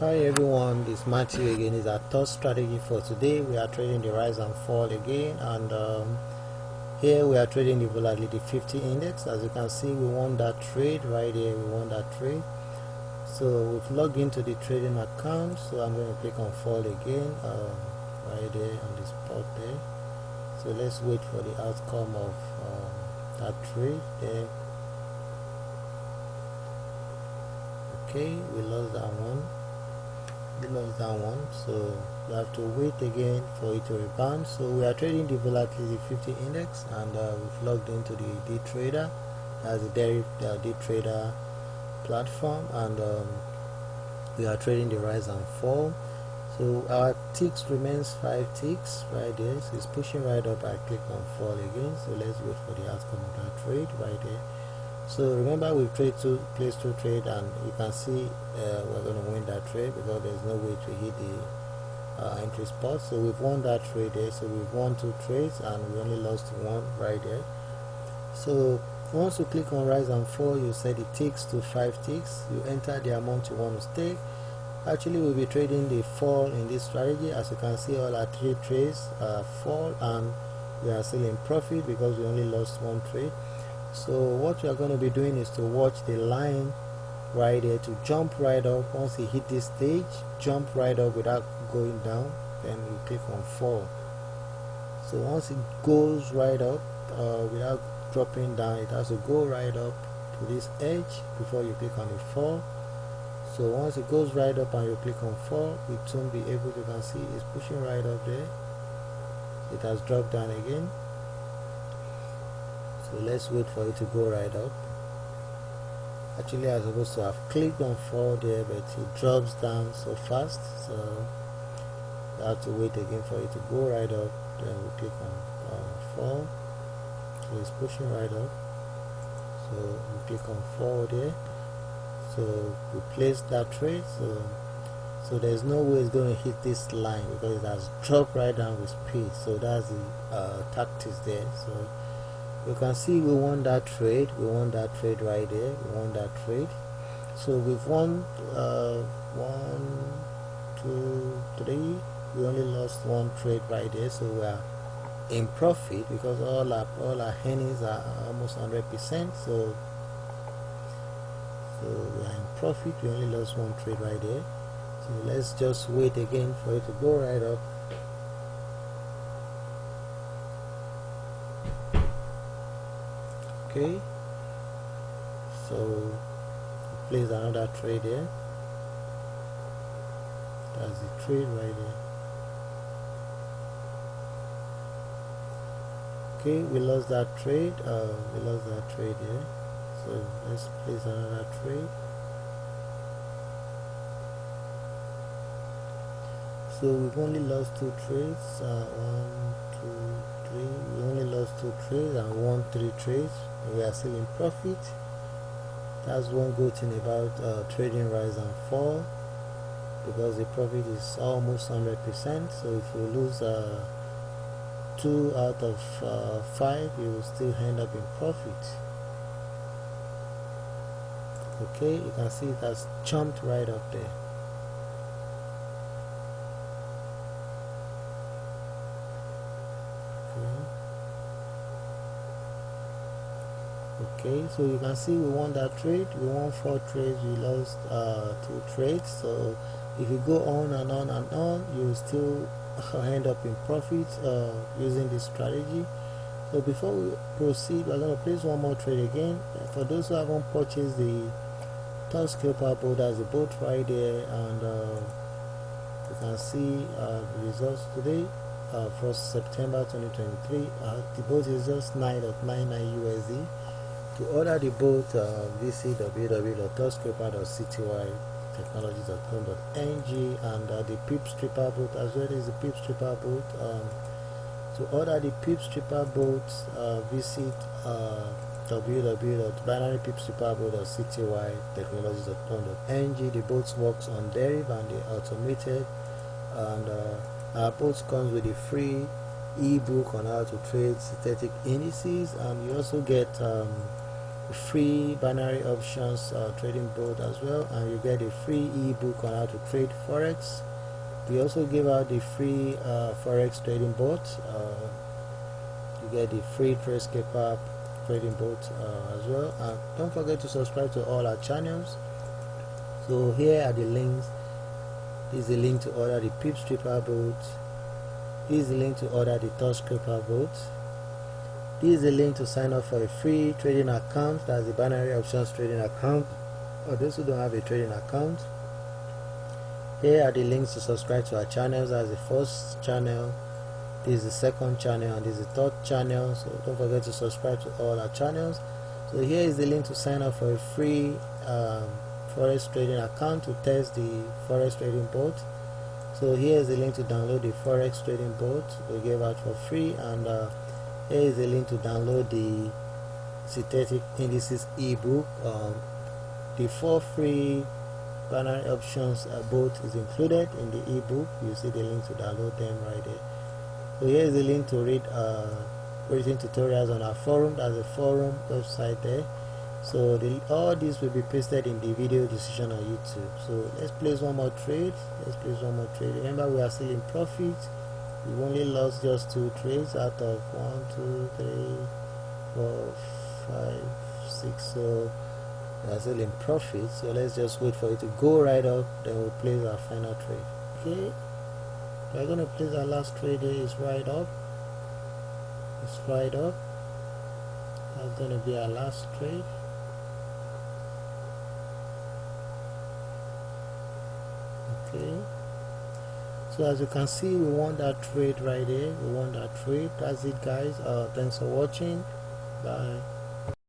Hi everyone, this is Matthew again. Is our third strategy for today. We are trading the rise and fall again, and here we are trading the volatility 50 index. As you can see, we won that trade right here. We won that trade. So we've logged into the trading account. So I'm going to click on fall again, right there on the spot there. So let's wait for the outcome of that trade there. Okay, we lost that one. So we have to wait again for it to rebound. So we are trading the volatility 50 index, and we've logged into the day trader as a day trader platform, and we are trading the rise and fall. So our ticks remains 5 ticks right there. So it's pushing right up. I click on fall again. So let's wait for the outcome of that trade right there. So remember, we've placed two trade, and you can see we're going to win that trade because there's no way to hit the entry spot. So we've won that trade there. So we've won 2 trades and we only lost 1 right there. So once you click on rise and fall, you set the ticks to 5 ticks. You enter the amount you want to stake. Actually, we'll be trading the fall in this strategy. As you can see, all our 3 trades fall, and we are still in profit because we only lost 1 trade. So what we are going to be doing is to watch the line right there to jump right up. Once you hit this stage, jump right up without going down, then you click on fall. So once it goes right up without dropping down, it has to go right up to this edge before you click on the fall. So once it goes right up and you click on fall, it soon be able to, you can see it's pushing right up there. It has dropped down again. So let's wait for it to go right up. Actually, I was supposed to have clicked on fall there, but it drops down so fast, so I have to wait again for it to go right up. Then we click on fall. So it's pushing right up. So we click on fall there. So we place that trade. So there's no way it's going to hit this line because it has dropped right down with speed. So that's the tactics there. So you can see we won that trade. We won that trade right there. We won that trade. So we've won 1, 2, 3. We only lost 1 trade right there. So we are in profit because all our earnings are almost 100%. So we are in profit. We only lost 1 trade right there. So let's just wait again for it to go right up. Okay, so place another trade here. That's the trade right there. Okay, we lost that trade. Here. So let's place another trade. So we've only lost 2 trades. 1, 2, 3. We only lost 2 trades and won 3 trades. We are still in profit. That's one good thing about trading rise and fall, because the profit is almost 100%. So if you lose 2 out of 5, you will still end up in profit. Okay, you can see it has jumped right up there. Okay, so you can see we won that trade. We won 4 trades, we lost 2 trades. So if you go on and on and on, you will still end up in profit using this strategy. So before we proceed, we're going to place one more trade again. For those who haven't purchased the TOUCHSCALPER boat, there's a boat right there, and you can see the results today. 1st September 2023. The boat is just $9.99 USD. To order the boat, visit www.touchscalper.cty technologies.com.ng, and the PIPSREAPER boat as well is the PIPSREAPER boat. To order the PIPSREAPER boat, visit www.binarypipsreaperboat.cty technologies.com.ng. The boat works on deriv and the automated, and our boat comes with a free ebook on how to trade synthetic indices, and you also get free binary options trading board as well, and you get a free ebook on how to trade Forex. We also give out the free Forex trading bot. You get the free TOUCHSCALPER trading bot as well, and don't forget to subscribe to all our channels. So here are the links. This is the link to order the PIPSREAPER bot. This is the link to order the TOUCHSCALPER bot. This is the link to sign up for a free trading account. That's the binary options trading account, or those who don't have a trading account. Here are the links to subscribe to our channels. As the first channel, this is the second channel, and this is the third channel. So don't forget to subscribe to all our channels. So here is the link to sign up for a free Forex trading account to test the Forex trading bot. So here is the link to download the Forex trading bot we gave out for free, and here is the link to download the synthetic indices ebook. The 4 free binary options both is included in the ebook. You see the link to download them right there. So here is the link to read written tutorials on our forum. That's the forum website there. So all this will be pasted in the video description on YouTube. So let's place one more trade. Remember, we are still in profit. We only lost just 2 trades out of 1, 2, 3, 4, 5, 6. So we are still in profit. So let's just wait for it to go right up, then we'll place our final trade. Okay, we're going to place our last trade here. It's right up. That's going to be our last trade. Okay, so as you can see, we want that trade right there. That's it, guys. Thanks for watching. Bye.